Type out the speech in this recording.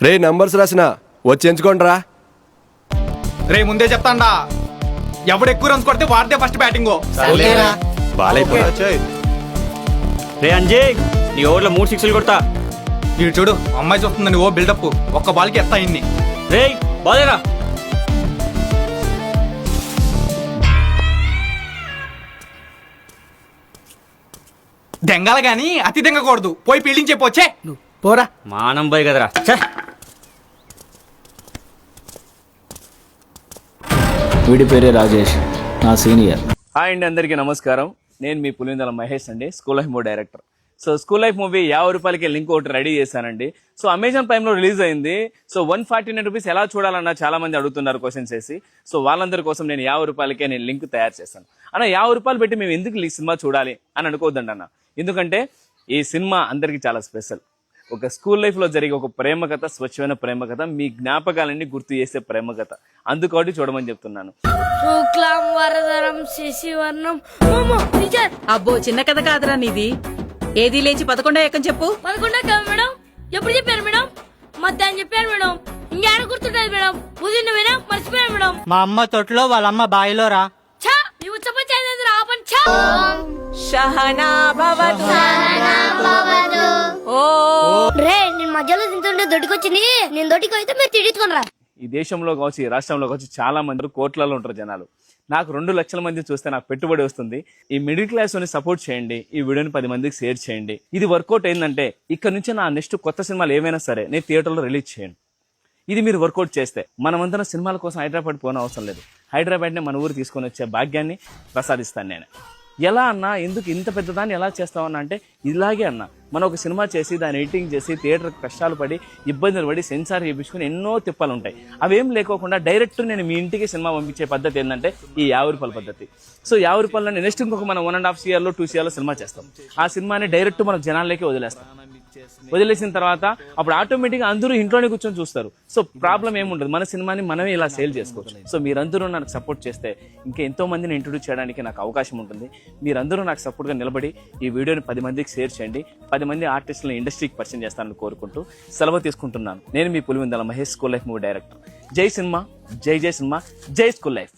రే numbers రాసిన వచ్చి ఎంచుకోండి రా. రే ముందే చెప్తాండా, ఎవడు ఎక్కువ రన్స్ కొడితే వాడితే ఫస్ట్ బ్యాటింగ్. రే అంజయ్, నీ ఓవర్లో 3 సిక్స్లు కొడతా. ఇటు చూడు, అమ్మాయి చూస్తుందని ఓ బిల్డప్. ఒక్క బాల్కి ఎత్తా ఇన్ని. రే బాలేరా. దెంగాల గాని అతి దెంగకూడదు. పోయి ఫీల్డింగ్ చెప్పొచ్చే. పోరా. మానం పోయి కదరా. ఛే! వీడి పేరే రాజేష్, నా సీనియర్. హాయ్ అండి, అందరికీ నమస్కారం. నేను మీ పులివెందుల మహేష్ అండి, school life movie director. So school life movie 50 రూపాయలకి లింక్ ఒకటి రెడీ చేశానండి. సో అమెజాన్ ప్రైమ్ లో రిలీజ్ అయింది. సో 149 రూపీస్ ఎలా చూడాలన్నా చాలా మంది అడుగుతున్నారు క్వశ్చన్స్ వేసి. సో వాళ్ళందరి కోసం నేను 50 రూపాయలకే నేను లింక్ తయారు చేశాను. అన్న 50 రూపాయలు పెట్టి మేము ఎందుకు ఈ సినిమా చూడాలి అని అనుకోవద్దండి అన్న. ఎందుకంటే ఈ సినిమా అందరికీ చాలా స్పెషల్. ఒక స్కూల్ లైఫ్ లో జరిగే ఒక ప్రేమ కథ, స్వచ్ఛమైన ప్రేమ కథ, మీ జ్ఞాపకాలన్నీ గుర్తు చేసే ప్రేమ కథ. అందుకోటి చూడమని చెప్తున్నాను. శుక్లాం వరదరం శశివర్ణం. అబ్బో చిన్న కథ కాదురా నీది. ఏది లేచి 11 ఎక్కని చెప్పు. 11 కదా మేడం? ఎప్పుడు చెప్పారు మేడం? మధ్యాహ్నం చెప్పారు మేడం. ఇంకేడ గుర్తుంటది మేడం? ఉదయం మేడం మర్చిపోయాను మేడం. మా అమ్మ తొట్లో, వాళ్ళ అమ్మ బాయిలో రా. ఛా, ఈ ఉచ్చపంచాయతీ రాపన్. ఛా, షహనా భవతు. ఓ రే నేను మధ్యలో తింటుంటే దొడ్డికొచ్చింది. నేను దొడ్డికి అయితే మీరు తిడుచుకోనరా. ఈ దేశంలో కావచ్చు, ఈ రాష్ట్రంలో కావచ్చు, చాలా మంది కోట్లలో ఉంటారు జనాలు. నాకు 2 లక్షల మంది చూస్తే నాకు పెట్టుబడి వస్తుంది. ఈ మిడిల్ క్లాస్ ని సపోర్ట్ చేయండి. ఈ వీడియోని 10 మందికి షేర్ చేయండి. ఇది వర్కౌట్ అయిందంటే ఇక్కడ నుంచి నా నెక్స్ట్ కొత్త సినిమాలు ఏమైనా సరే నేను థియేటర్లో రిలీజ్ చేయండి. ఇది మీరు వర్కౌట్ చేస్తే మనమంతా సినిమాల కోసం హైదరాబాద్ పోన అవసరం లేదు. హైదరాబాద్ని మన ఊరు తీసుకొని వచ్చే భాగ్యాన్ని ప్రసాదిస్తాను నేను. ఎలా అన్నా, ఎందుకు ఇంత పెద్దదాన్ని ఎలా చేస్తామన్నా అంటే ఇలాగే అన్న. మనం ఒక సినిమా చేసి దాన్ని ఎడిటింగ్ చేసి థియేటర్ కష్టాలు పడి ఇబ్బందులు పడి సెన్సార్ చేయించుకుని ఎన్నో తిప్పాలు ఉంటాయి. అవేం లేకోకుండా డైరెక్ట్ నేను మీ ఇంటికి సినిమా పంపించే పద్ధతి ఏంటంటే ఈ 50 రూపాయల పద్ధతి. సో 50 రూపాయలు నెక్స్ట్ ఇంకొక మనం 1.5 yearలో 2 yearలో సినిమా చేస్తాం. ఆ సినిమాని డైరెక్ట్ మనం జనాల్లోకి వదిలేస్తాం. వదిలేసిన తర్వాత అప్పుడు ఆటోమేటిక్గా అందరూ ఇంట్లోనే కూర్చొని చూస్తారు. సో ప్రాబ్లం ఏముండదు, మన సినిమాని మనమే ఇలా సేల్ చేసుకోవచ్చు. సో మీరందరూ నాకు సపోర్ట్ చేస్తే ఇంకా ఎంతో మందిని ఇంట్రొడ్యూస్ చేయడానికి నాకు అవకాశం ఉంటుంది. మీరందరూ నాకు సపోర్ట్గా నిలబడి ఈ వీడియోని 10 మందికి షేర్ చేయండి. 10 మంది ఆర్టిస్టులను ఇండస్ట్రీకి పరిచయం చేస్తానని కోరుకుంటూ సెలవు తీసుకుంటున్నాను. నేను మీ Pulivendula Mahesh, school life movie director. జై సినిమా, జై జై సినిమా, జై స్కూల్ లైఫ్.